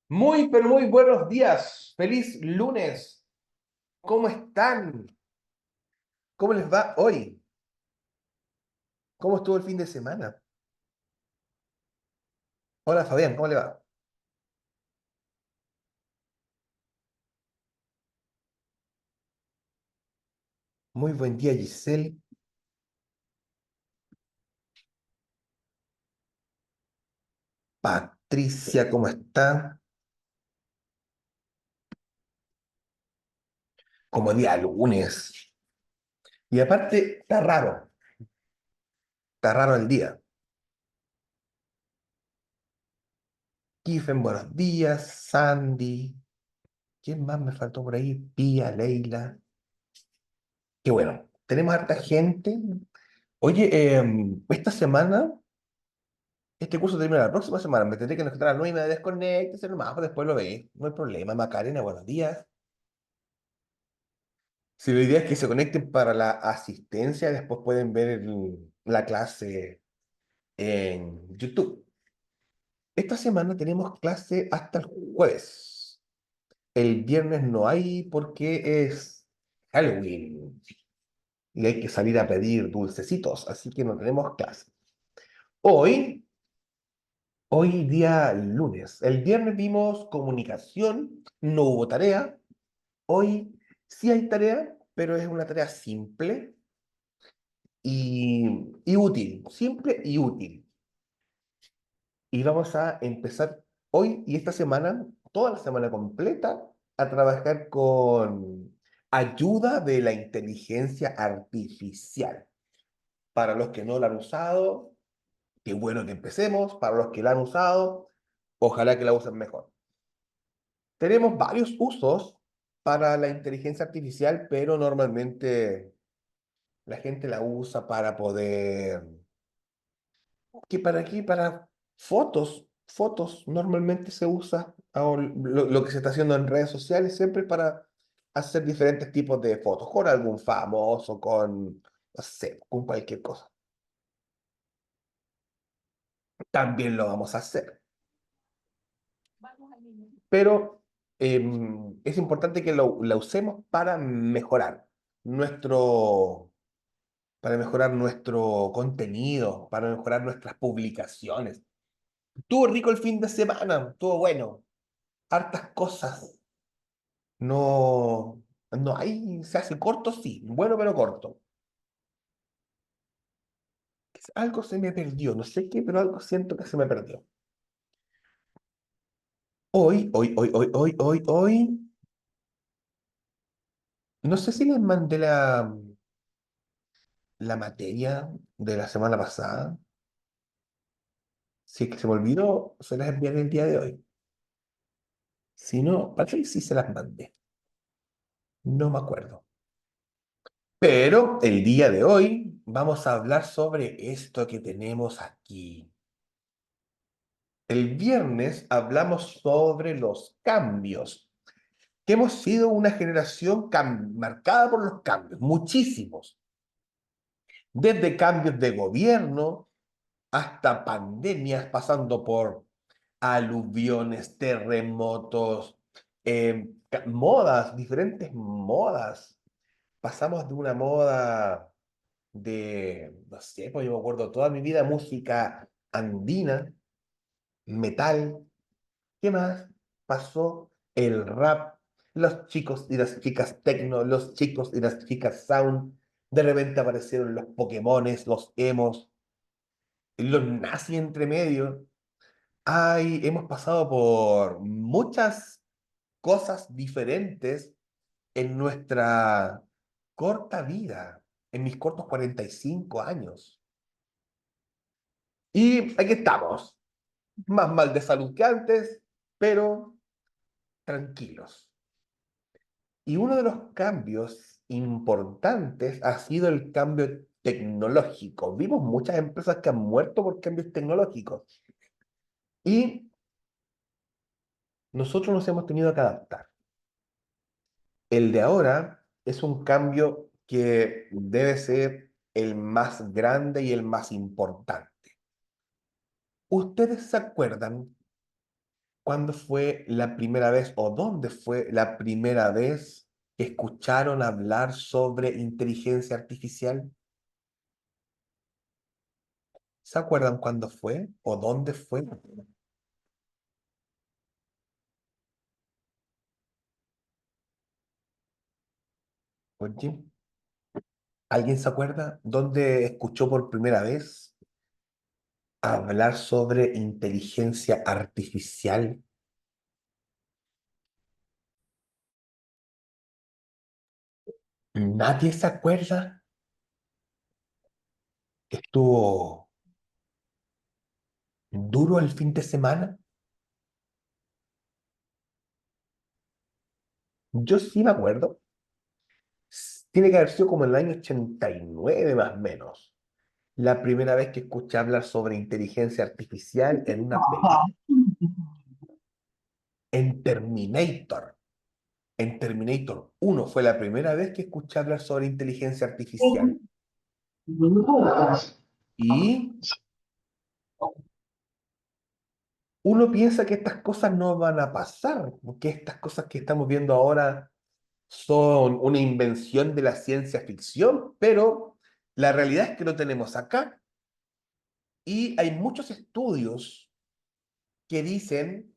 Muy, pero muy buenos días. Feliz lunes. ¿Cómo están? ¿Cómo les va hoy? ¿Cómo estuvo el fin de semana? Hola Fabián, ¿cómo le va? Muy buen día, Giselle. Patricia, ¿cómo está? Como día lunes. Y aparte, está raro el día. Kiffen, buenos días. Sandy. ¿Quién más me faltó por ahí? Pía, Leila. Qué bueno. Tenemos harta gente. Oye, esta semana este curso termina la próxima semana. Me tendré que conectar a las 9:30, desconecte, nomás, pues después lo ve. No hay problema. Macarena, buenos días. Si la idea es que se conecten para la asistencia, después pueden ver la clase en YouTube. Esta semana tenemos clase hasta el jueves. El viernes no hay porque es Halloween y hay que salir a pedir dulcecitos, así que no tenemos clase. Hoy, hoy día lunes. El viernes vimos comunicación, no hubo tarea. Hoy sí hay tarea, pero es una tarea simple y útil, simple y útil. Y vamos a empezar hoy y esta semana, toda la semana completa, a trabajar con ayuda de la inteligencia artificial. Para los que no la han usado, qué bueno que empecemos. Para los que la han usado, ojalá que la usen mejor. Tenemos varios usos para la inteligencia artificial, pero normalmente la gente la usa para poder... ¿Qué para qué? Para fotos. Fotos normalmente se usa, ahora lo que se está haciendo en redes sociales siempre es para hacer diferentes tipos de fotos, con algún famoso, con, no sé, con cualquier cosa. También lo vamos a hacer. Pero es importante que la usemos nuestro, para mejorar nuestro contenido, para mejorar nuestras publicaciones. Estuvo rico el fin de semana, estuvo bueno, hartas cosas. No, no hay, se hace corto, sí, bueno, pero corto. Algo se me perdió, no sé qué, pero algo siento que se me perdió. Hoy, no sé si les mandé la materia de la semana pasada. Si es que se me olvidó, se las enviaré el día de hoy. Si no, parece que sí se las mandé. No me acuerdo. Pero el día de hoy vamos a hablar sobre esto que tenemos aquí. El viernes hablamos sobre los cambios, que hemos sido una generación marcada por los cambios, muchísimos, desde cambios de gobierno hasta pandemias, pasando por aluviones, terremotos, modas, diferentes modas. Pasamos de una moda no sé, pues yo me acuerdo toda mi vida música andina, metal. ¿Qué más pasó? El rap, los chicos y las chicas techno, los chicos y las chicas sound. De repente aparecieron los Pokémones, los emos, los nazi entre medio. Ay, hemos pasado por muchas cosas diferentes en nuestra corta vida, en mis cortos 45 años. Y aquí estamos, más mal de salud que antes, pero tranquilos. Y uno de los cambios importantes ha sido el cambio tecnológico. Vimos muchas empresas que han muerto por cambios tecnológicos y nosotros nos hemos tenido que adaptar. El de ahora es un cambio que debe ser el más grande y el más importante. ¿Ustedes se acuerdan ¿Cuándo fue la primera vez o dónde fue la primera vez que escucharon hablar sobre inteligencia artificial? ¿Se acuerdan cuándo fue o dónde fue? Oye, ¿alguien se acuerda dónde escuchó por primera vez hablar sobre inteligencia artificial? ¿Nadie se acuerda? ¿Estuvo duro el fin de semana? Yo sí me acuerdo. Tiene que haber sido como en el año 89 más o menos. La primera vez que escuché hablar sobre inteligencia artificial en una película. En Terminator. En Terminator 1 fue la primera vez que escuché hablar sobre inteligencia artificial. Y uno piensa que estas cosas no van a pasar, que estas cosas que estamos viendo ahora son una invención de la ciencia ficción, pero la realidad es que lo tenemos acá. Y hay muchos estudios que dicen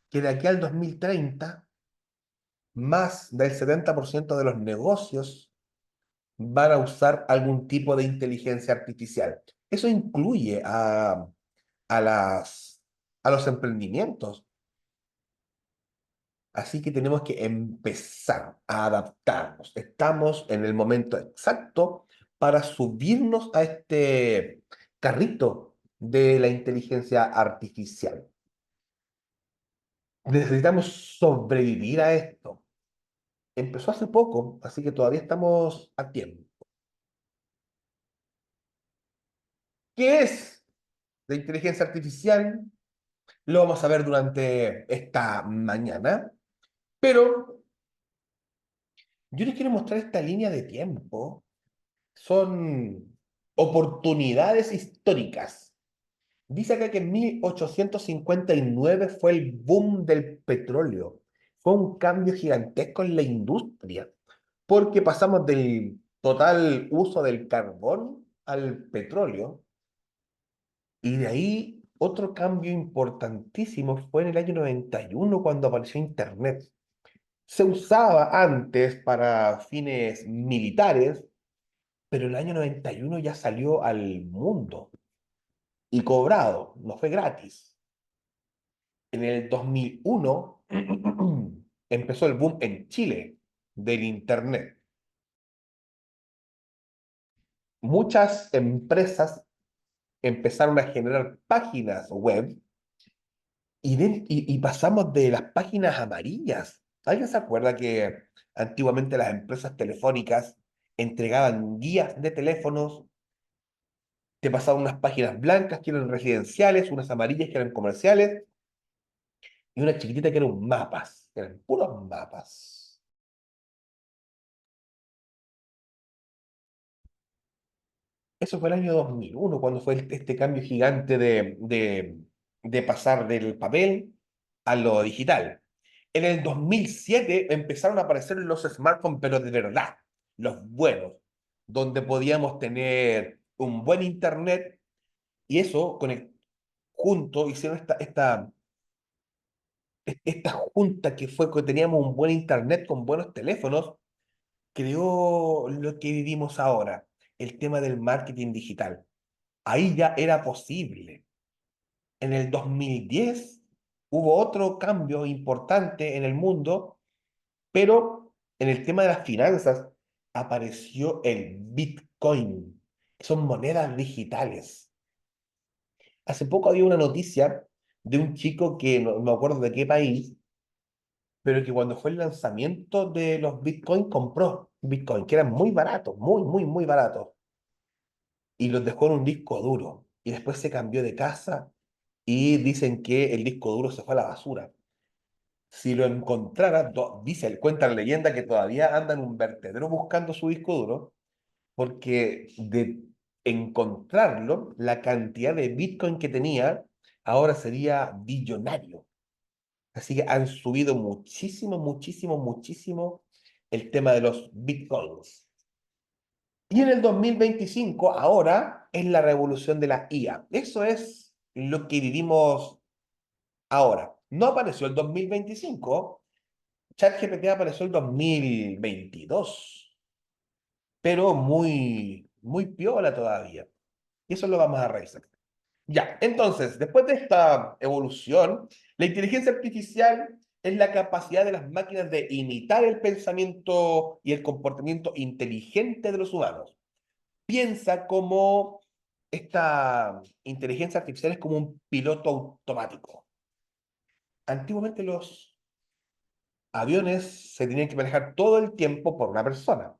que de aquí al 2030 más del 70% de los negocios van a usar algún tipo de inteligencia artificial. Eso incluye a las, a los emprendimientos. Así que tenemos que empezar a adaptarnos. Estamos en el momento exacto para subirnos a este carrito de la inteligencia artificial. Necesitamos sobrevivir a esto. Empezó hace poco, así que todavía estamos a tiempo. ¿Qué es la inteligencia artificial? Lo vamos a ver durante esta mañana, pero yo les quiero mostrar esta línea de tiempo. Son oportunidades históricas. Dice acá que en 1859 fue el boom del petróleo. Fue un cambio gigantesco en la industria, porque pasamos del total uso del carbón al petróleo, y de ahí otro cambio importantísimo fue en el año 91 cuando apareció Internet. Se usaba antes para fines militares, pero el año 91 ya salió al mundo y cobrado, no fue gratis. En el 2001 empezó el boom en Chile del Internet. Muchas empresas empezaron a generar páginas web y pasamos de las páginas amarillas. ¿Alguien se acuerda que antiguamente las empresas telefónicas entregaban guías de teléfonos? Te pasaban unas páginas blancas que eran residenciales, unas amarillas que eran comerciales y una chiquitita que eran mapas, que eran puros mapas. Eso fue el año 2001 cuando fue este cambio gigante de pasar del papel a lo digital. En el 2007 empezaron a aparecer los smartphones, pero de verdad, los buenos, donde podíamos tener un buen internet y eso junto hicieron esta junta que fue que teníamos un buen internet con buenos teléfonos, creó lo que vivimos ahora, el tema del marketing digital. Ahí ya era posible. En el 2010 hubo otro cambio importante en el mundo, pero en el tema de las finanzas apareció el Bitcoin, que son monedas digitales. Hace poco había una noticia de un chico que no me acuerdo de qué país, pero que cuando fue el lanzamiento de los Bitcoin compró Bitcoin, que eran muy baratos, muy, muy, muy baratos, y los dejó en un disco duro. Y después se cambió de casa y dicen que el disco duro se fue a la basura. Si lo encontrara, dice, cuenta la leyenda que todavía anda en un vertedero buscando su disco duro, porque de encontrarlo, la cantidad de Bitcoin que tenía ahora sería billonario. Así que han subido muchísimo, muchísimo, muchísimo el tema de los bitcoins. Y en el 2025, ahora, es la revolución de la IA. Eso es lo que vivimos ahora. No apareció el 2025, ChatGPT apareció el 2022, pero muy, muy piola todavía. Y eso lo vamos a revisar. Ya, entonces, después de esta evolución, la inteligencia artificial es la capacidad de las máquinas de imitar el pensamiento y el comportamiento inteligente de los humanos. Piensa como esta inteligencia artificial es como un piloto automático. Antiguamente los aviones se tenían que manejar todo el tiempo por una persona,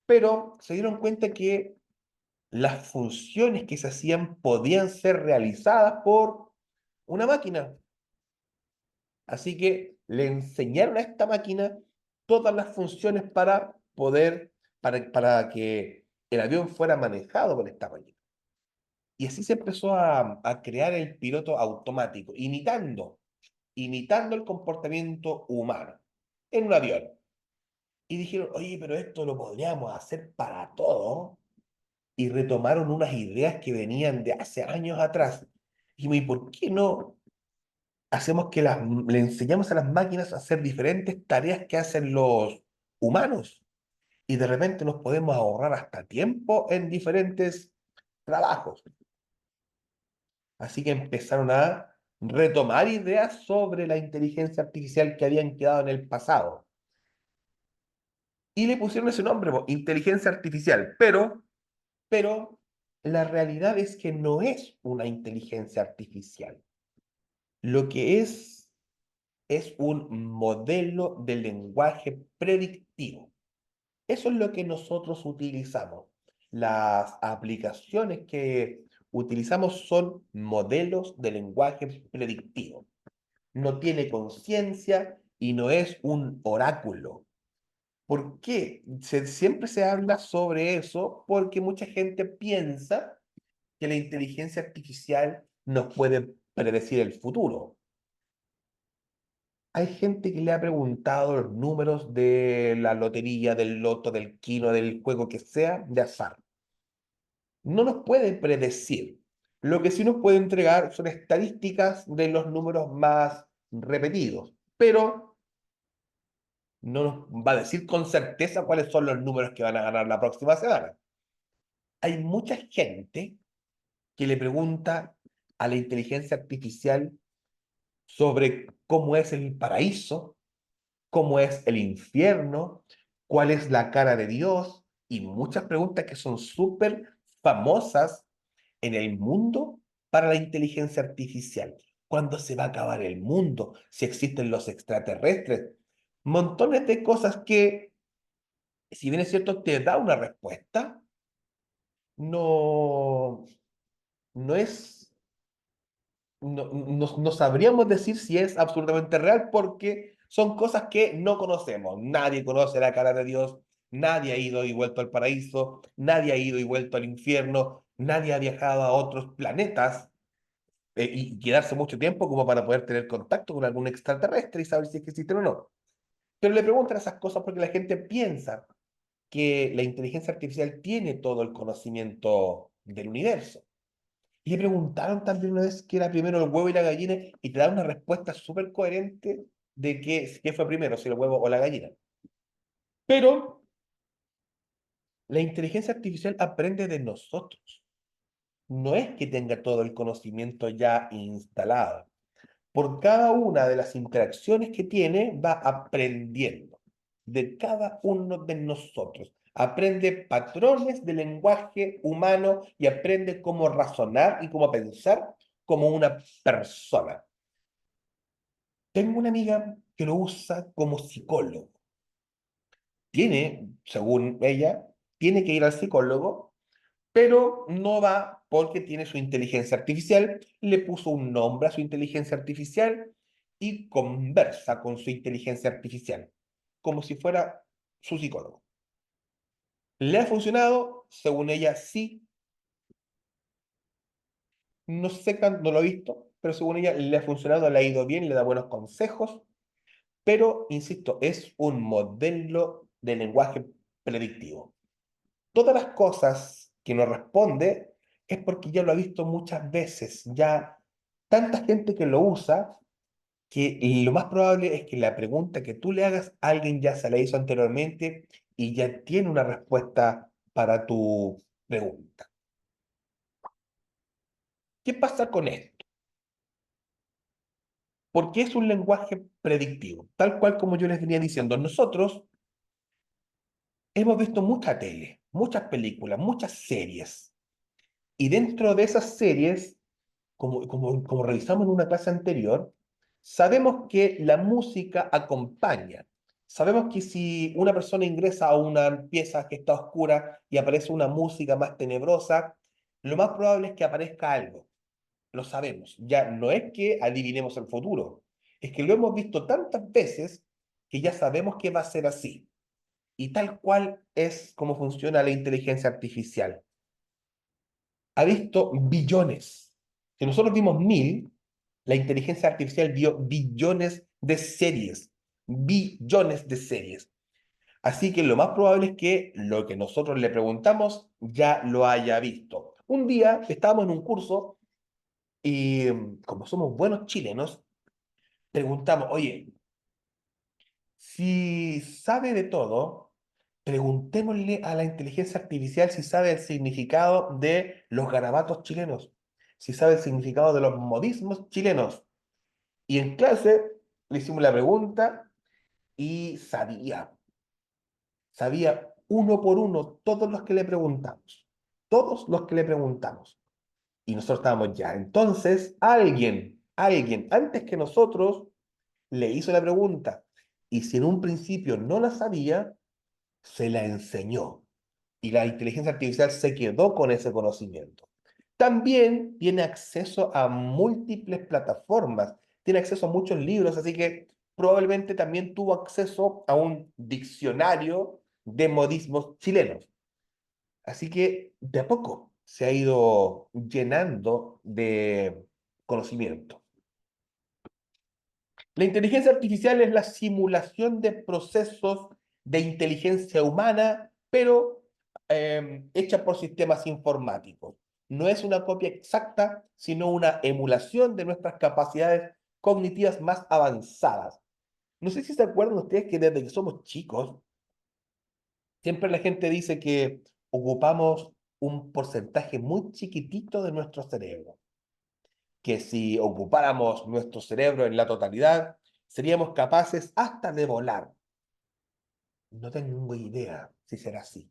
pero se dieron cuenta que las funciones que se hacían podían ser realizadas por una máquina. Así que le enseñaron a esta máquina todas las funciones para poder, para que el avión fuera manejado por esta máquina. Y así se empezó a crear el piloto automático, imitando el comportamiento humano en un avión. Y dijeron, oye, pero esto lo podríamos hacer para todo. Y retomaron unas ideas que venían de hace años atrás. Y dijimos, ¿y por qué no hacemos que le enseñamos a las máquinas a hacer diferentes tareas que hacen los humanos? Y de repente nos podemos ahorrar hasta tiempo en diferentes trabajos. Así que empezaron a retomar ideas sobre la inteligencia artificial que habían quedado en el pasado. Y le pusieron ese nombre, inteligencia artificial. Pero la realidad es que no es una inteligencia artificial. Lo que es un modelo de lenguaje predictivo. Eso es lo que nosotros utilizamos. Las aplicaciones que utilizamos son modelos de lenguaje predictivo. No tiene conciencia y no es un oráculo. ¿Por qué? Siempre se habla sobre eso porque mucha gente piensa que la inteligencia artificial nos puede predecir el futuro. Hay gente que le ha preguntado los números de la lotería, del loto, del kino, del juego que sea, de azar. No nos puede predecir. Lo que sí nos puede entregar son estadísticas de los números más repetidos, pero no nos va a decir con certeza cuáles son los números que van a ganar la próxima semana. Hay mucha gente que le pregunta a la inteligencia artificial sobre cómo es el paraíso, cómo es el infierno, cuál es la cara de Dios y muchas preguntas que son súper famosas en el mundo para la inteligencia artificial. ¿Cuándo se va a acabar el mundo? Si existen los extraterrestres. Montones de cosas que, si bien es cierto, te da una respuesta, no, no es no sabríamos decir si es absolutamente real porque son cosas que no conocemos. Nadie conoce la cara de Dios, nadie ha ido y vuelto al paraíso, nadie ha ido y vuelto al infierno, nadie ha viajado a otros planetas y quedarse mucho tiempo como para poder tener contacto con algún extraterrestre y saber si es que existen o no. Pero le preguntan esas cosas porque la gente piensa que la inteligencia artificial tiene todo el conocimiento del universo. Y le preguntaron también una vez qué era primero el huevo y la gallina y te da una respuesta súper coherente de qué fue primero, si el huevo o la gallina. Pero la inteligencia artificial aprende de nosotros. No es que tenga todo el conocimiento ya instalado. Por cada una de las interacciones que tiene, va aprendiendo de cada uno de nosotros. Aprende patrones de lenguaje humano y aprende cómo razonar y cómo pensar como una persona. Tengo una amiga que lo usa como psicólogo. Según ella, tiene que ir al psicólogo, pero no va porque tiene su inteligencia artificial, le puso un nombre a su inteligencia artificial y conversa con su inteligencia artificial, como si fuera su psicólogo. ¿Le ha funcionado? Según ella, sí. No sé, no lo he visto, pero según ella le ha funcionado, le ha ido bien, le da buenos consejos, pero, insisto, es un modelo de lenguaje predictivo. Todas las cosas que nos responde es porque ya lo ha visto muchas veces, ya tanta gente que lo usa, que lo más probable es que la pregunta que tú le hagas, alguien ya se la hizo anteriormente y ya tiene una respuesta para tu pregunta. ¿Qué pasa con esto? Porque es un lenguaje predictivo, tal cual como yo les venía diciendo. Nosotros hemos visto mucha tele, muchas películas, muchas series, y dentro de esas series, como revisamos en una clase anterior, sabemos que la música acompaña. Sabemos que si una persona ingresa a una pieza que está oscura y aparece una música más tenebrosa, lo más probable es que aparezca algo. Lo sabemos. Ya no es que adivinemos el futuro, es que lo hemos visto tantas veces que ya sabemos que va a ser así. Y tal cual es como funciona la inteligencia artificial. Ha visto billones. Si nosotros vimos 1000, la inteligencia artificial vio billones de series. Billones de series. Así que lo más probable es que lo que nosotros le preguntamos ya lo haya visto. Un día estábamos en un curso y como somos buenos chilenos, preguntamos, oye, si sabe de todo, preguntémosle a la inteligencia artificial si sabe el significado de los garabatos chilenos, si sabe el significado de los modismos chilenos. Y en clase le hicimos la pregunta y sabía uno por uno todos los que le preguntamos, todos los que le preguntamos. Y nosotros estábamos ya. Entonces, alguien, antes que nosotros, le hizo la pregunta. Y si en un principio no la sabía, se la enseñó. Y la inteligencia artificial se quedó con ese conocimiento. También tiene acceso a múltiples plataformas, tiene acceso a muchos libros, así que probablemente también tuvo acceso a un diccionario de modismos chilenos. Así que de a poco se ha ido llenando de conocimiento. La inteligencia artificial es la simulación de procesos de inteligencia humana, pero hecha por sistemas informáticos. No es una copia exacta, sino una emulación de nuestras capacidades cognitivas más avanzadas. No sé si se acuerdan ustedes que desde que somos chicos, siempre la gente dice que ocupamos un porcentaje muy chiquitito de nuestro cerebro, que si ocupáramos nuestro cerebro en la totalidad, seríamos capaces hasta de volar. No tengo idea si será así.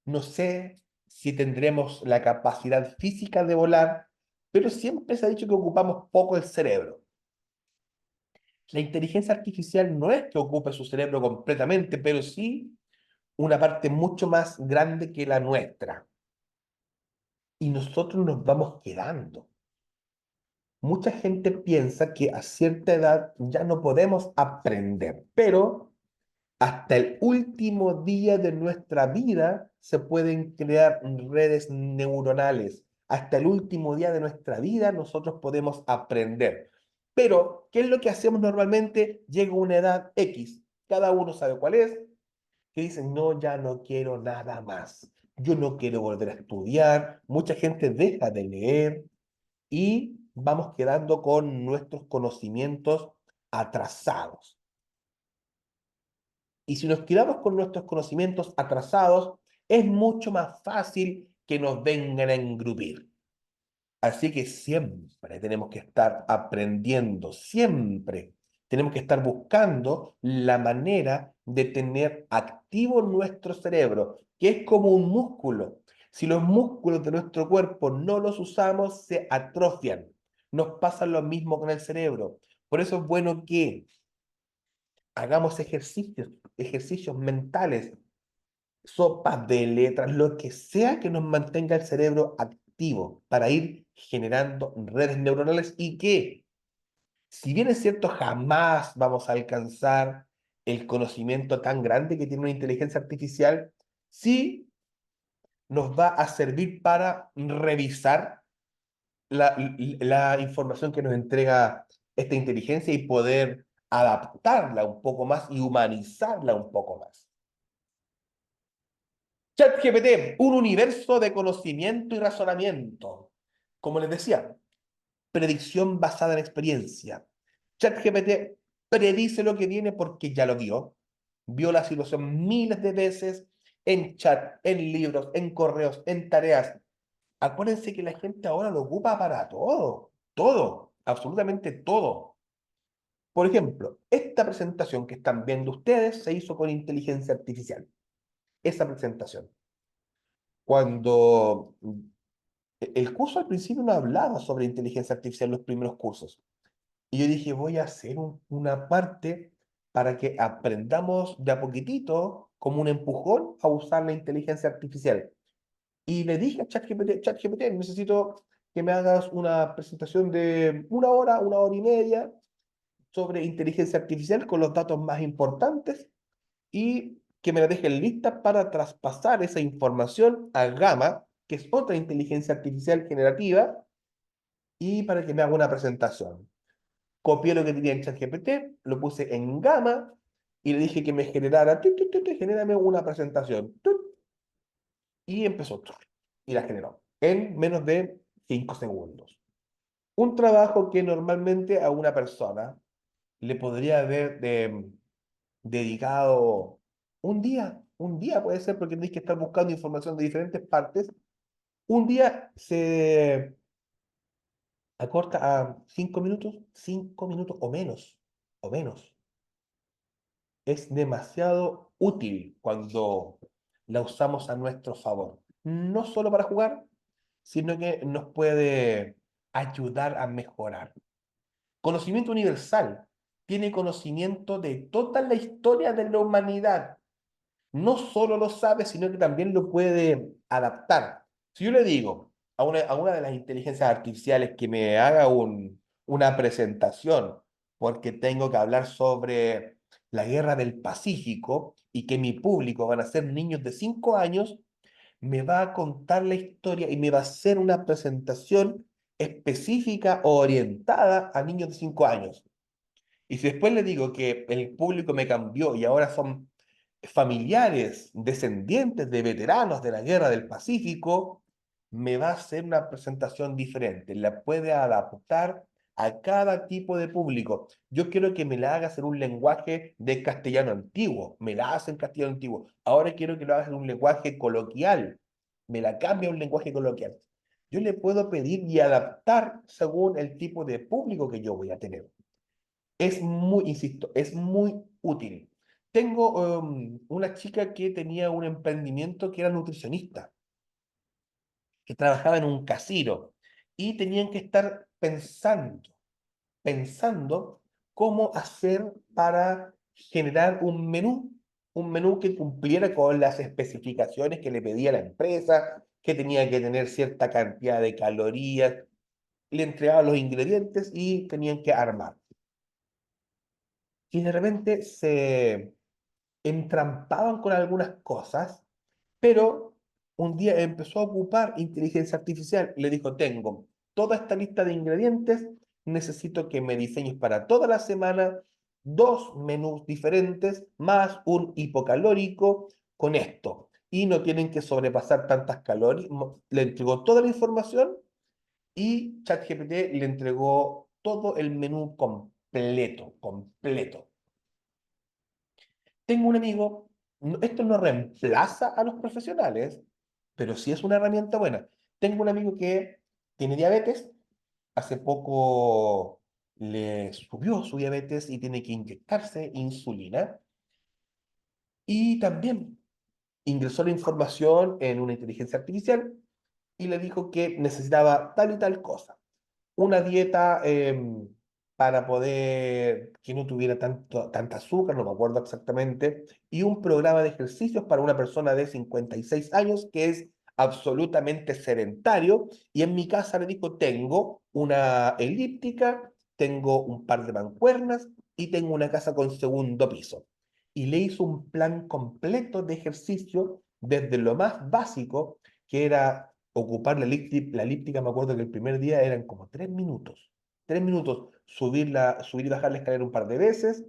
No sé si tendremos la capacidad física de volar, pero siempre se ha dicho que ocupamos poco el cerebro. La inteligencia artificial no es que ocupe su cerebro completamente, pero sí una parte mucho más grande que la nuestra. Y nosotros nos vamos quedando. Mucha gente piensa que a cierta edad ya no podemos aprender, pero hasta el último día de nuestra vida se pueden crear redes neuronales. Hasta el último día de nuestra vida nosotros podemos aprender. Pero, ¿qué es lo que hacemos normalmente? Llega una edad X, cada uno sabe cuál es, que dicen, no, ya no quiero nada más. Yo no quiero volver a estudiar. Mucha gente deja de leer y vamos quedando con nuestros conocimientos atrasados. Y si nos quedamos con nuestros conocimientos atrasados, es mucho más fácil que nos vengan a engrupir. Así que siempre tenemos que estar aprendiendo, siempre tenemos que estar buscando la manera de tener activo nuestro cerebro, que es como un músculo. Si los músculos de nuestro cuerpo no los usamos, se atrofian. Nos pasa lo mismo con el cerebro. Por eso es bueno que hagamos ejercicios mentales, sopas de letras, lo que sea que nos mantenga el cerebro activo para ir generando redes neuronales y que, si bien es cierto, jamás vamos a alcanzar el conocimiento tan grande que tiene una inteligencia artificial, sí nos va a servir para revisar la información que nos entrega esta inteligencia y poder adaptarla un poco más y humanizarla un poco más. ChatGPT, un universo de conocimiento y razonamiento. Como les decía, predicción basada en experiencia. ChatGPT predice lo que viene porque ya lo vio. Vio la situación miles de veces en chat, en libros, en correos, en tareas. Acuérdense que la gente ahora lo ocupa para todo, todo, absolutamente todo. Por ejemplo, esta presentación que están viendo ustedes se hizo con inteligencia artificial. Esa presentación. Cuando el curso al principio no hablaba sobre inteligencia artificial en los primeros cursos. Y yo dije, voy a hacer una parte para que aprendamos de a poquitito, como un empujón, a usar la inteligencia artificial. Y le dije a ChatGPT, ChatGPT, necesito que me hagas una presentación de una hora y media, sobre inteligencia artificial con los datos más importantes y que me la dejen lista para traspasar esa información a Gamma, que es otra inteligencia artificial generativa, y para que me haga una presentación. Copié lo que tenía en ChatGPT, lo puse en Gamma y le dije que me generara, genérame una presentación. Y empezó, y la generó en menos de 5 segundos. Un trabajo que normalmente a una persona le podría haber dedicado un día puede ser porque tenéis que estar buscando información de diferentes partes, un día se acorta a 5 minutos o menos. Es demasiado útil cuando la usamos a nuestro favor. No solo para jugar, sino que nos puede ayudar a mejorar. Conocimiento universal. Tiene conocimiento de toda la historia de la humanidad. No solo lo sabe, sino que también lo puede adaptar. Si yo le digo a una de las inteligencias artificiales que me haga una presentación, porque tengo que hablar sobre la guerra del Pacífico y que mi público van a ser niños de 5 años, me va a contar la historia y me va a hacer una presentación específica o orientada a niños de 5 años. Y si después le digo que el público me cambió y ahora son familiares, descendientes de veteranos de la Guerra del Pacífico, me va a hacer una presentación diferente. La puede adaptar a cada tipo de público. Yo quiero que me la hagas en un lenguaje de castellano antiguo. Me la hace en castellano antiguo. Ahora quiero que lo hagas en un lenguaje coloquial. Me la cambia a un lenguaje coloquial. Yo le puedo pedir y adaptar según el tipo de público que yo voy a tener. Es muy, insisto, es muy útil. Tengo una chica que tenía un emprendimiento que era nutricionista, que trabajaba en un casino y tenían que estar pensando cómo hacer para generar un menú que cumpliera con las especificaciones que le pedía la empresa, que tenía que tener cierta cantidad de calorías, le entregaban los ingredientes y tenían que armar. Y de repente se entrampaban con algunas cosas, pero un día empezó a ocupar inteligencia artificial y le dijo, tengo toda esta lista de ingredientes, necesito que me diseñes para toda la semana 2 menús diferentes más un hipocalórico con esto. Y no tienen que sobrepasar tantas calorías. Le entregó toda la información y ChatGPT le entregó todo el menú completo, completo. Tengo un amigo, esto no reemplaza a los profesionales, pero sí es una herramienta buena. Tengo un amigo que tiene diabetes, hace poco le subió su diabetes y tiene que inyectarse insulina y también ingresó la información en una inteligencia artificial y le dijo que necesitaba tal y tal cosa. Una dieta para poder que no tuviera tanta azúcar, no me acuerdo exactamente, y un programa de ejercicios para una persona de 56 años que es absolutamente sedentario. Y en mi casa le dijo, tengo una elíptica, tengo un par de mancuernas y tengo una casa con segundo piso. Y le hizo un plan completo de ejercicio desde lo más básico, que era ocupar la elíptica, me acuerdo que el primer día eran como 3 minutos. 3 minutos, subir y bajar la escalera un par de veces,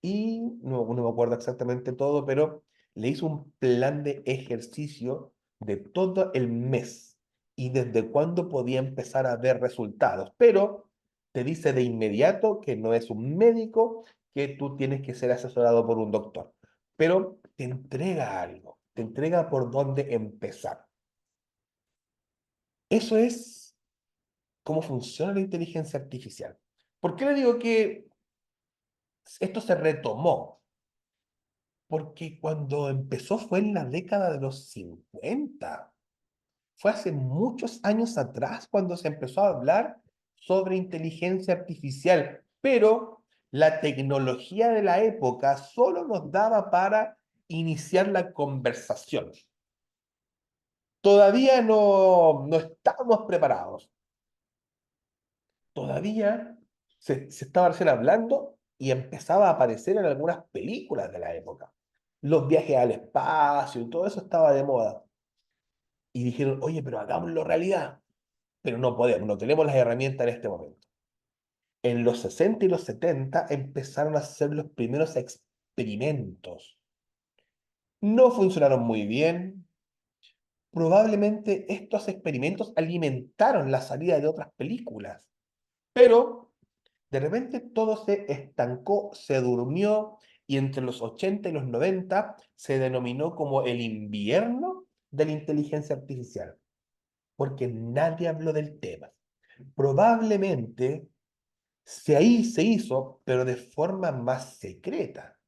y no me acuerdo exactamente todo, pero le hice un plan de ejercicio de todo el mes y desde cuándo podía empezar a ver resultados. Pero te dice de inmediato que no es un médico, que tú tienes que ser asesorado por un doctor, pero te entrega algo, te entrega por dónde empezar. Eso es cómo funciona la inteligencia artificial. ¿Por qué le digo que esto se retomó? Porque cuando empezó fue en la década de los 50. Fue hace muchos años atrás cuando se empezó a hablar sobre inteligencia artificial, pero la tecnología de la época solo nos daba para iniciar la conversación. Todavía no estábamos preparados. Todavía se estaba recién hablando y empezaba a aparecer en algunas películas de la época. Los viajes al espacio y todo eso estaba de moda. Y dijeron, oye, pero hagámoslo realidad. Pero no podemos, no tenemos las herramientas en este momento. En los 60 y los 70 empezaron a hacer los primeros experimentos. No funcionaron muy bien. Probablemente estos experimentos alimentaron la salida de otras películas. Pero de repente todo se estancó, se durmió, y entre los 80 y los 90 se denominó como el invierno de la inteligencia artificial, porque nadie habló del tema. Probablemente ahí se hizo, pero de forma más secreta,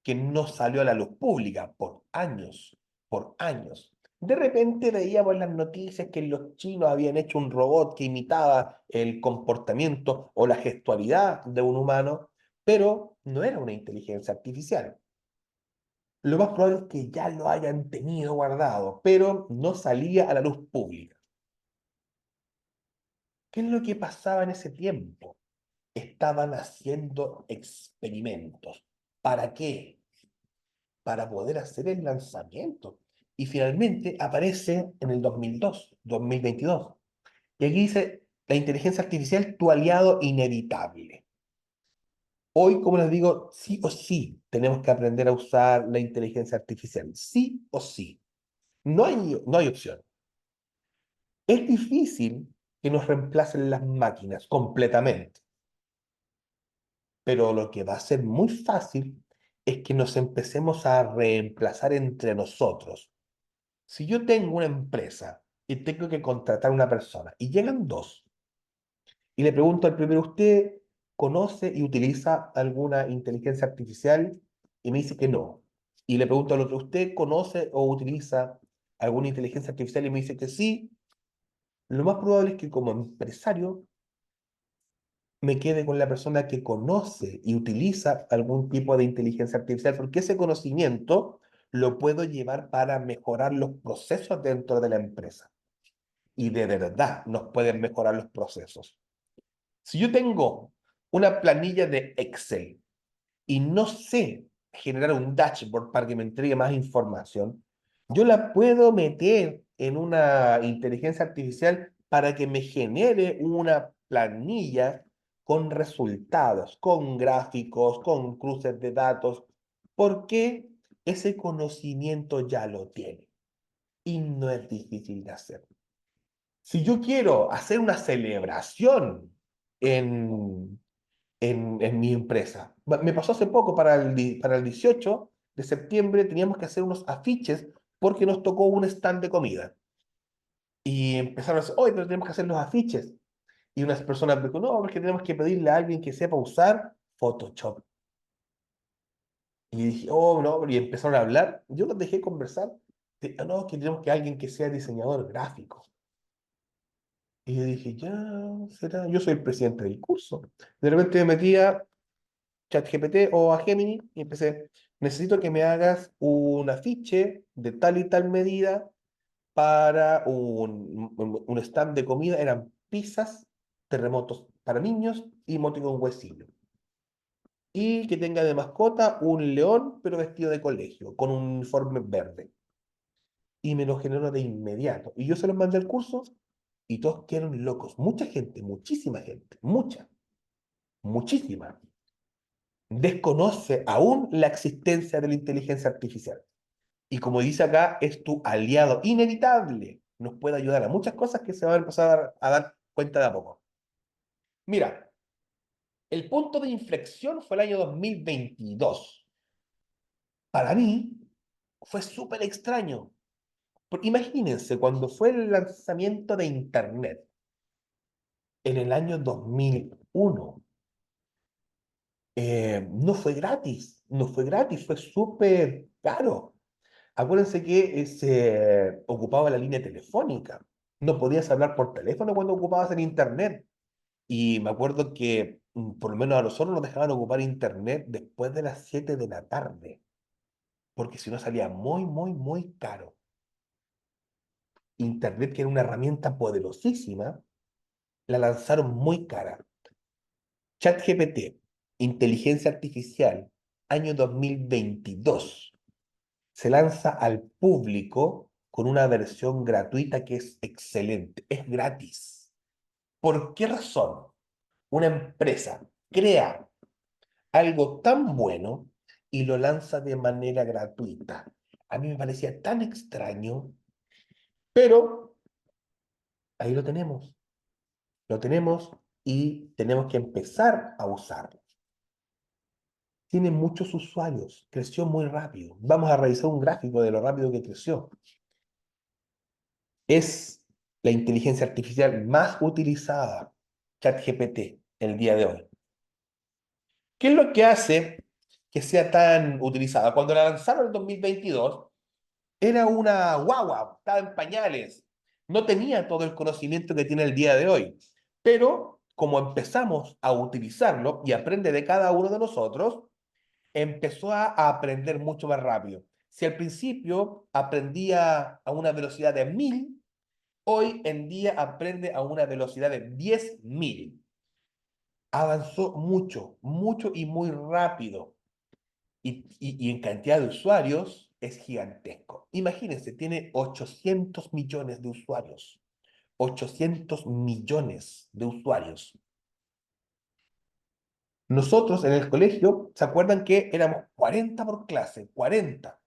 que no salió a la luz pública por años, por años. De repente veíamos en las noticias que los chinos habían hecho un robot que imitaba el comportamiento o la gestualidad de un humano, pero no era una inteligencia artificial. Lo más probable es que ya lo hayan tenido guardado, pero no salía a la luz pública. ¿Qué es lo que pasaba en ese tiempo? Estaban haciendo experimentos. ¿Para qué? Para poder hacer el lanzamiento. Y finalmente aparece en el 2002, 2022. Y aquí dice, la inteligencia artificial, tu aliado inevitable. Hoy, como les digo, sí o sí tenemos que aprender a usar la inteligencia artificial. Sí o sí. No hay opción. Es difícil que nos reemplacen las máquinas completamente, pero lo que va a ser muy fácil es que nos empecemos a reemplazar entre nosotros. Si yo tengo una empresa y tengo que contratar a una persona y llegan dos, y le pregunto al primero, ¿usted conoce y utiliza alguna inteligencia artificial? Y me dice que no. Y le pregunto al otro, ¿usted conoce o utiliza alguna inteligencia artificial? Y me dice que sí. Lo más probable es que como empresario me quede con la persona que conoce y utiliza algún tipo de inteligencia artificial, porque ese conocimiento lo puedo llevar para mejorar los procesos dentro de la empresa. Y de verdad nos pueden mejorar los procesos. Si yo tengo una planilla de Excel y no sé generar un dashboard para que me entregue más información, yo la puedo meter en una inteligencia artificial para que me genere una planilla con resultados, con gráficos, con cruces de datos, porque ese conocimiento ya lo tiene y no es difícil de hacer. Si yo quiero hacer una celebración en, en mi empresa, me pasó hace poco para el 18 de septiembre teníamos que hacer unos afiches porque nos tocó un stand de comida. Y empezaron a decir, oye, pero tenemos que hacer los afiches. Y unas personas me dijo, no, porque tenemos que pedirle a alguien que sepa usar Photoshop. Y dije, oh, no, y empezaron a hablar. Yo los dejé conversar. No, que tenemos que alguien que sea diseñador gráfico. Y yo dije, ya, será, yo soy el presidente del curso. De repente me metí a ChatGPT o a Gemini y empecé, necesito que me hagas un afiche de tal y tal medida para un stand de comida. Eran pizzas, terremotos para niños y motivo un huesillo. Y que tenga de mascota un león, pero vestido de colegio, con un uniforme verde. y me lo generó de inmediato. Y yo se los mandé al curso y todos quedaron locos. Mucha gente, muchísima gente, muchísima, desconoce aún la existencia de la inteligencia artificial. Y como dice acá, es tu aliado inevitable. Nos puede ayudar a muchas cosas que se van a empezar a dar cuenta de a poco. Mira, el punto de inflexión fue el año 2022. Para mí fue súper extraño. Imagínense, cuando fue el lanzamiento de Internet en el año 2001, no fue gratis, no fue gratis, fue súper caro. Acuérdense que se ocupaba la línea telefónica. No podías hablar por teléfono cuando ocupabas el Internet. Y me acuerdo que por lo menos a nosotros nos dejaban ocupar Internet después de las 7 de la tarde, porque si no salía muy, muy, muy caro. Internet, que era una herramienta poderosísima, la lanzaron muy cara. ChatGPT, inteligencia artificial, año 2022, se lanza al público con una versión gratuita que es excelente, es gratis. ¿Por qué razón una empresa crea algo tan bueno y lo lanza de manera gratuita? A mí me parecía tan extraño, pero ahí lo tenemos y tenemos que empezar a usarlo. Tiene muchos usuarios, creció muy rápido. Vamos a revisar un gráfico de lo rápido que creció. Es la inteligencia artificial más utilizada, ChatGPT, el día de hoy. ¿Qué es lo que hace que sea tan utilizada? Cuando la lanzaron en 2022, era una guagua, estaba en pañales, no tenía todo el conocimiento que tiene el día de hoy. Pero como empezamos a utilizarlo y aprende de cada uno de nosotros, empezó a aprender mucho más rápido. Si al principio aprendía a una velocidad de 1000, hoy en día aprende a una velocidad de 10.000. Avanzó mucho, mucho y muy rápido. Y en cantidad de usuarios es gigantesco. Imagínense, tiene 800 millones de usuarios. 800 millones de usuarios. Nosotros en el colegio, ¿se acuerdan que éramos 40 por clase? 40.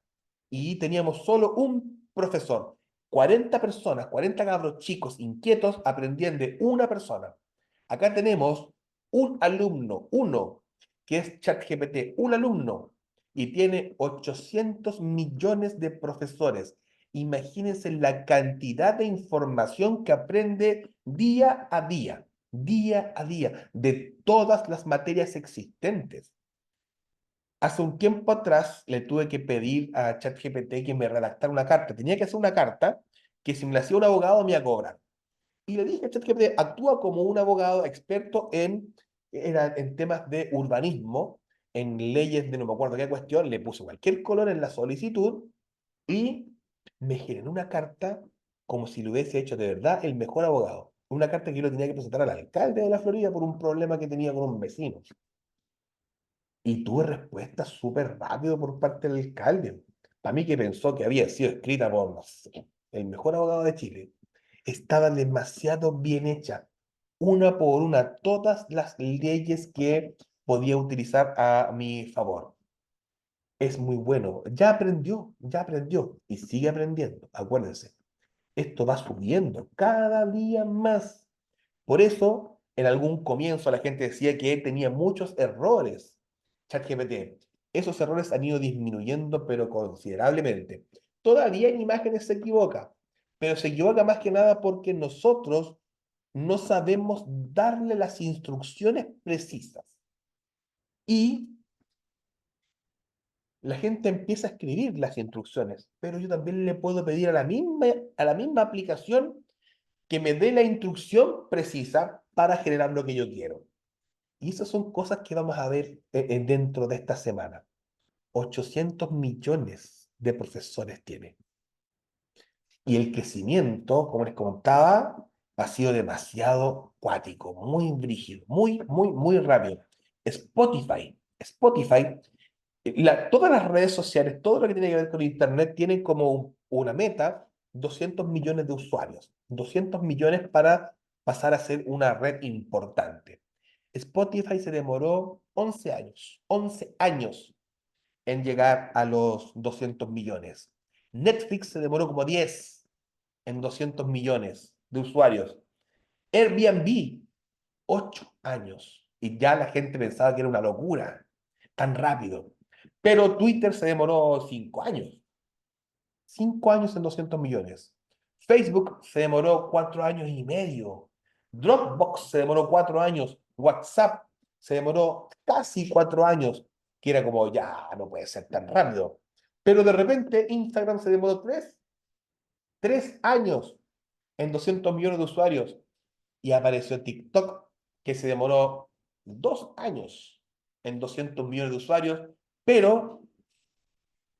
Y teníamos solo un profesor. 40 personas, 40 cabros chicos inquietos aprendían de una persona. Acá tenemos un alumno, uno, que es ChatGPT, un alumno, y tiene 800 millones de profesores. Imagínense la cantidad de información que aprende día a día, de todas las materias existentes. Hace un tiempo atrás le tuve que pedir a ChatGPT que me redactara una carta. Tenía que hacer una carta que si me la hacía un abogado me iba a cobrar. Y le dije a ChatGPT, actúa como un abogado experto en temas de urbanismo, en leyes de no me acuerdo qué cuestión. Le puse cualquier color en la solicitud y me generó una carta como si lo hubiese hecho de verdad el mejor abogado. Una carta que yo le tenía que presentar al alcalde de la Florida por un problema que tenía con un vecino. Y tuve respuesta súper rápido por parte del alcalde. Para mí, que pensó que había sido escrita por, no sé, el mejor abogado de Chile. Estaba demasiado bien hecha, una por una, todas las leyes que podía utilizar a mi favor. Es muy bueno. Ya aprendió y sigue aprendiendo. Acuérdense, esto va subiendo cada día más. Por eso, en algún comienzo la gente decía que tenía muchos errores, ChatGPT. Esos errores han ido disminuyendo, pero considerablemente. Todavía en imágenes se equivoca, pero se equivoca más que nada porque nosotros no sabemos darle las instrucciones precisas. Y la gente empieza a escribir las instrucciones, pero yo también le puedo pedir a la misma aplicación que me dé la instrucción precisa para generar lo que yo quiero. Y esas son cosas que vamos a ver dentro de esta semana. 800 millones de profesores tiene. Y el crecimiento, como les contaba, ha sido demasiado cuático, muy brígido, muy, muy, muy rápido. Spotify, todas las redes sociales, todo lo que tiene que ver con Internet, tienen como una meta 200 millones de usuarios. 200 millones para pasar a ser una red importante. Spotify se demoró 11 años, 11 años en llegar a los 200 millones. Netflix se demoró como 10 en 200 millones de usuarios. Airbnb, 8 años. Y ya la gente pensaba que era una locura, tan rápido. Pero Twitter se demoró 5 años. 5 años en 200 millones. Facebook se demoró 4 años y medio. Dropbox se demoró 4 años. WhatsApp se demoró casi 4 años, que era como, ya, no puede ser tan rápido. Pero de repente Instagram se demoró 3 años en 200 millones de usuarios. Y apareció TikTok, que se demoró 2 años en 200 millones de usuarios, pero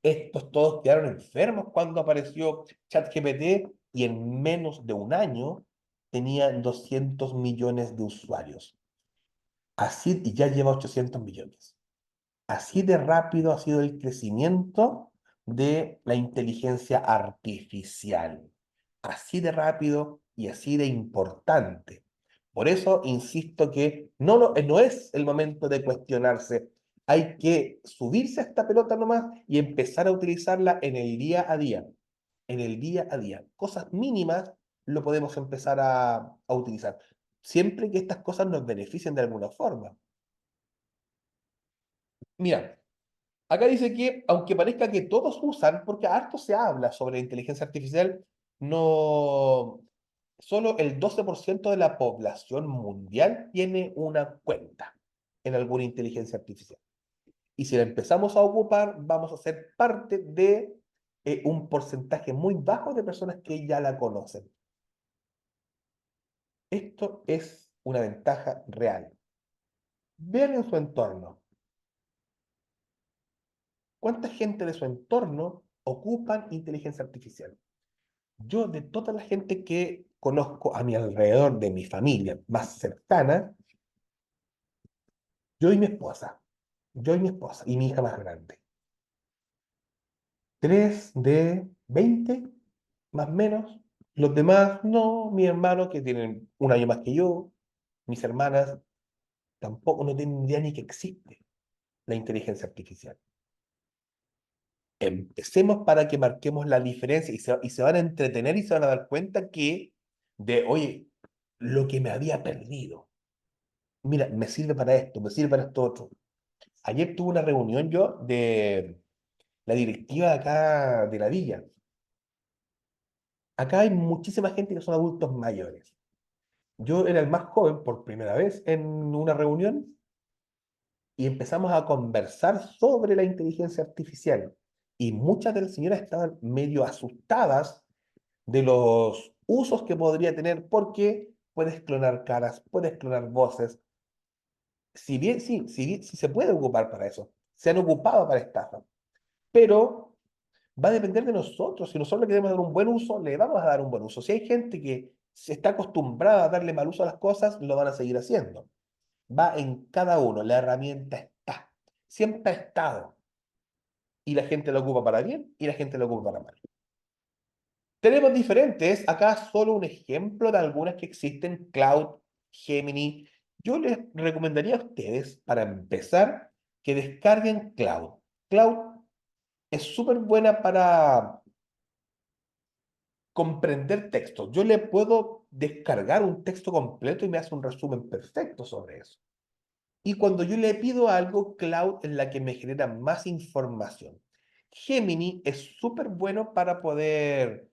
estos todos quedaron enfermos cuando apareció ChatGPT y en menos de un año tenía 200 millones de usuarios. Así, y ya lleva 800 millones. Así de rápido ha sido el crecimiento de la inteligencia artificial. Así de rápido y así de importante. Por eso insisto que no es el momento de cuestionarse. Hay que subirse a esta pelota nomás y empezar a utilizarla en el día a día. En el día a día. Cosas mínimas lo podemos empezar a utilizar. Siempre que estas cosas nos beneficien de alguna forma. Mira, acá dice que, aunque parezca que todos usan, porque harto se habla sobre inteligencia artificial, no, solo el 12% de la población mundial tiene una cuenta en alguna inteligencia artificial. Y si la empezamos a ocupar, vamos a ser parte de un porcentaje muy bajo de personas que ya la conocen. Esto es una ventaja real. Vean en su entorno. ¿Cuánta gente de su entorno ocupan inteligencia artificial? Yo, de toda la gente que conozco a mi alrededor, de mi familia más cercana, yo y mi esposa, yo y mi esposa, y mi hija más grande. 3 de 20 más o menos. Los demás, no, mi hermano, que tienen un año más que yo, mis hermanas, tampoco no tienen idea ni que existe la inteligencia artificial. Empecemos para que marquemos la diferencia y se van a entretener y se van a dar cuenta oye, lo que me había perdido. Mira, me sirve para esto, me sirve para esto otro. Ayer tuve una reunión yo de la directiva de acá de la villa. Acá hay muchísima gente que son adultos mayores. Yo era el más joven por primera vez en una reunión y empezamos a conversar sobre la inteligencia artificial. Y muchas de las señoras estaban medio asustadas de los usos que podría tener porque puedes clonar caras, puedes clonar voces. Si bien, sí, sí se puede ocupar para eso. Se han ocupado para estafa. Pero va a depender de nosotros. Si nosotros le queremos dar un buen uso, le vamos a dar un buen uso. Si hay gente que se está acostumbrada a darle mal uso a las cosas, lo van a seguir haciendo. Va en cada uno. La herramienta está. Siempre ha estado. Y la gente la ocupa para bien y la gente la ocupa para mal. Tenemos diferentes. Acá solo un ejemplo de algunas que existen. Cloud, Gemini. Yo les recomendaría a ustedes, para empezar, que descarguen Cloud. Cloud es súper buena para comprender texto. Yo le puedo descargar un texto completo y me hace un resumen perfecto sobre eso. Y cuando yo le pido algo, Cloud es la que me genera más información. Gemini es súper bueno para para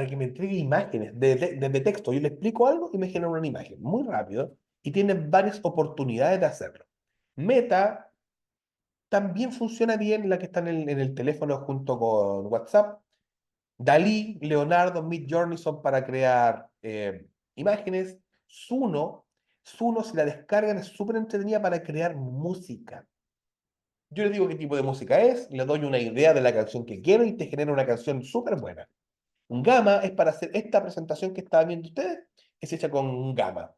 que me entregue imágenes de texto. Yo le explico algo y me genera una imagen muy rápido y tiene varias oportunidades de hacerlo. Meta también funciona bien, la que está en el teléfono junto con WhatsApp. Dalí, Leonardo, Midjourney son para crear imágenes. Suno, si la descargan, es súper entretenida para crear música. Yo les digo qué tipo de música es, le doy una idea de la canción que quiero y te genera una canción súper buena. Gama es para hacer esta presentación que estaban viendo ustedes, es hecha con Gama.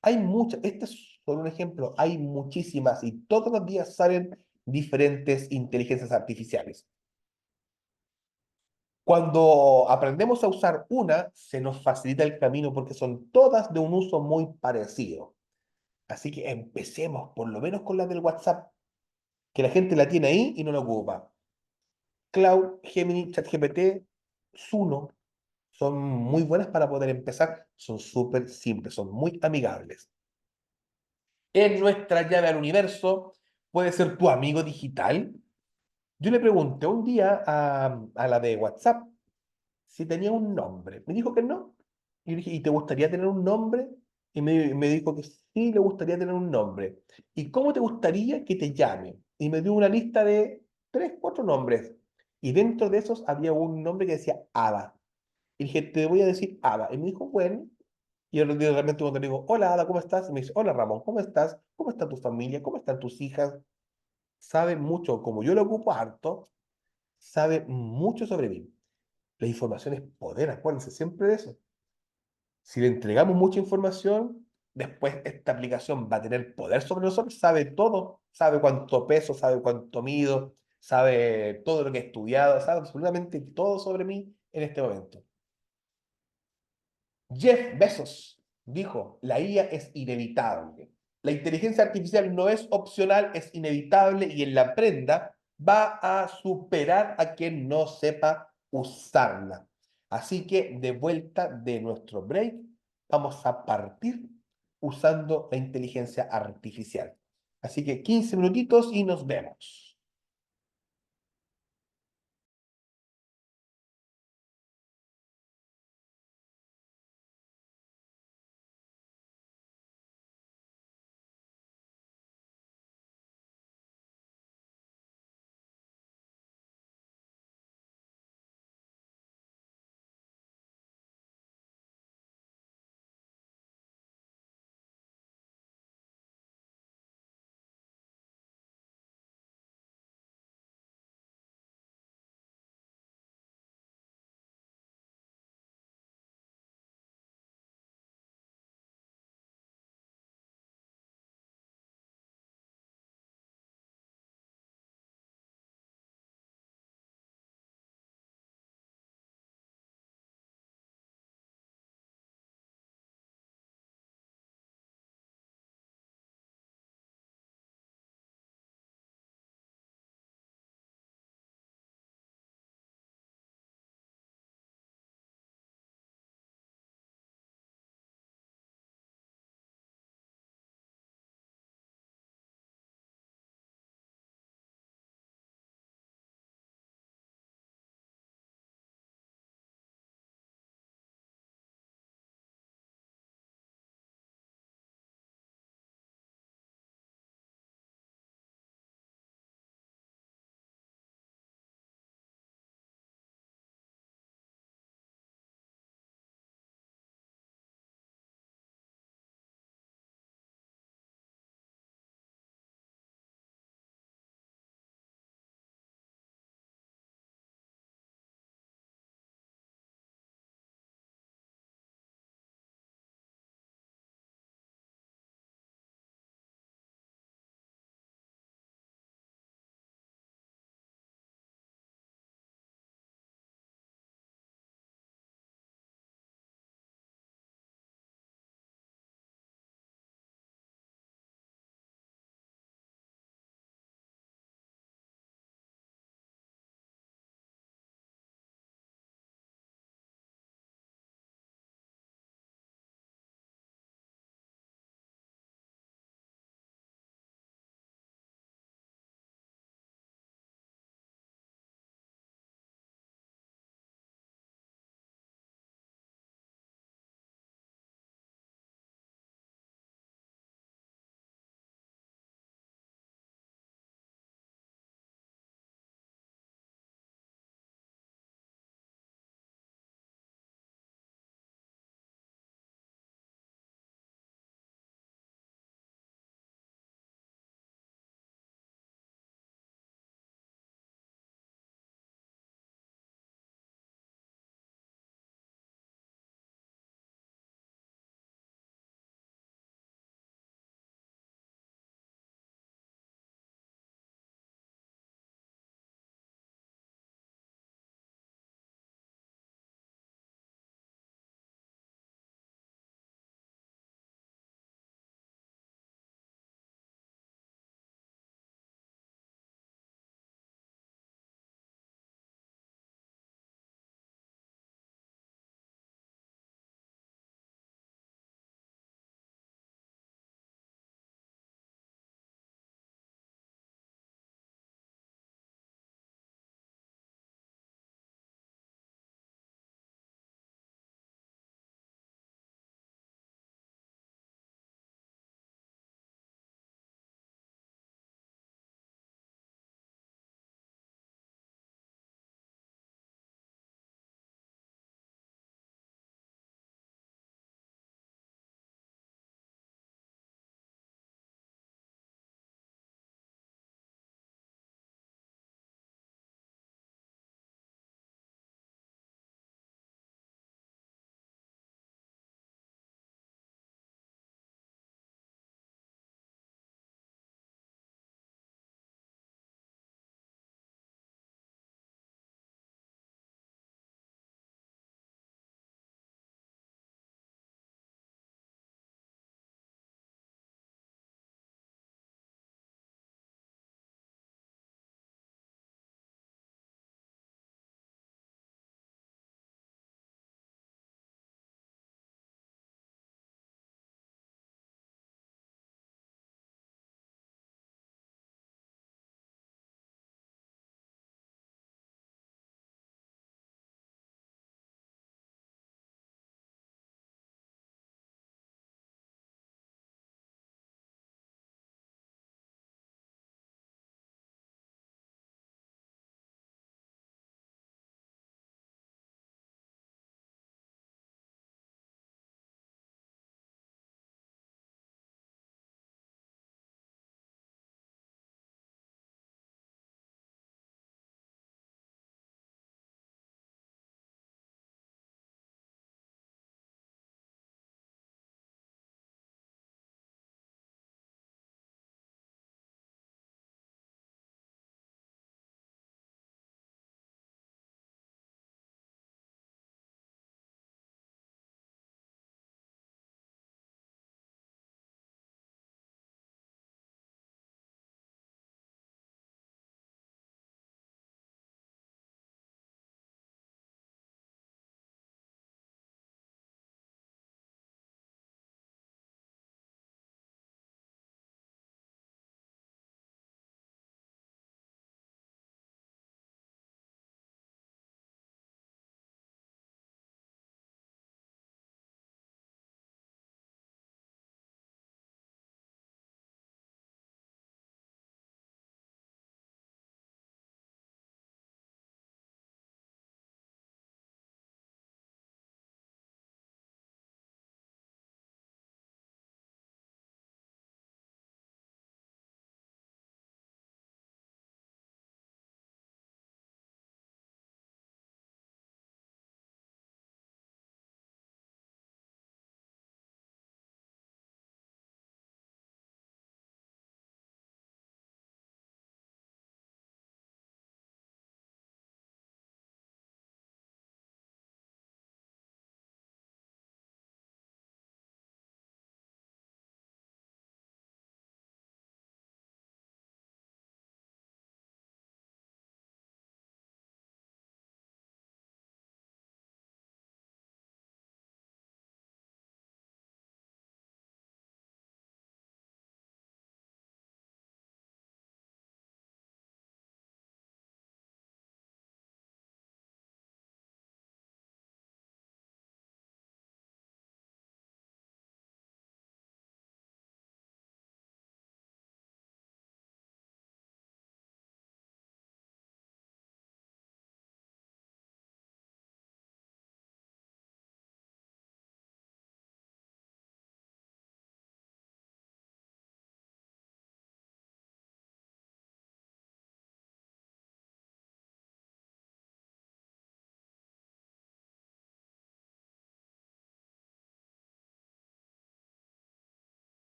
Hay muchas, este es solo un ejemplo, hay muchísimas y todos los días salen diferentes inteligencias artificiales. Cuando aprendemos a usar una, se nos facilita el camino porque son todas de un uso muy parecido. Así que empecemos por lo menos con la del WhatsApp, que la gente la tiene ahí y no la ocupa. Cloud, Gemini, ChatGPT, Suno, son muy buenas para poder empezar, son súper simples, son muy amigables. En nuestra llave al universo, puede ser tu amigo digital. Yo le pregunté un día a la de WhatsApp si tenía un nombre. Me dijo que no. Y le dije, ¿y te gustaría tener un nombre? Y me dijo que sí, le gustaría tener un nombre. ¿Y cómo te gustaría que te llame? Y me dio una lista de tres, cuatro nombres. Y dentro de esos había un nombre que decía Ada. Y dije, te voy a decir Ada. Y me dijo, bueno. Y yo de repente cuando le digo, hola Ada, ¿cómo estás? Y me dice, hola Ramón, ¿cómo estás? ¿Cómo está tu familia? ¿Cómo están tus hijas? Sabe mucho, como yo lo ocupo harto, sabe mucho sobre mí. La información es poder, acuérdense siempre de eso. Si le entregamos mucha información, después esta aplicación va a tener poder sobre nosotros, sabe todo, sabe cuánto peso, sabe cuánto mido, sabe todo lo que he estudiado, sabe absolutamente todo sobre mí en este momento. Jeff Bezos dijo, la IA es inevitable. La inteligencia artificial no es opcional, es inevitable y en la prenda va a superar a quien no sepa usarla. Así que de vuelta de nuestro break, vamos a partir usando la inteligencia artificial. Así que 15 minutitos y nos vemos.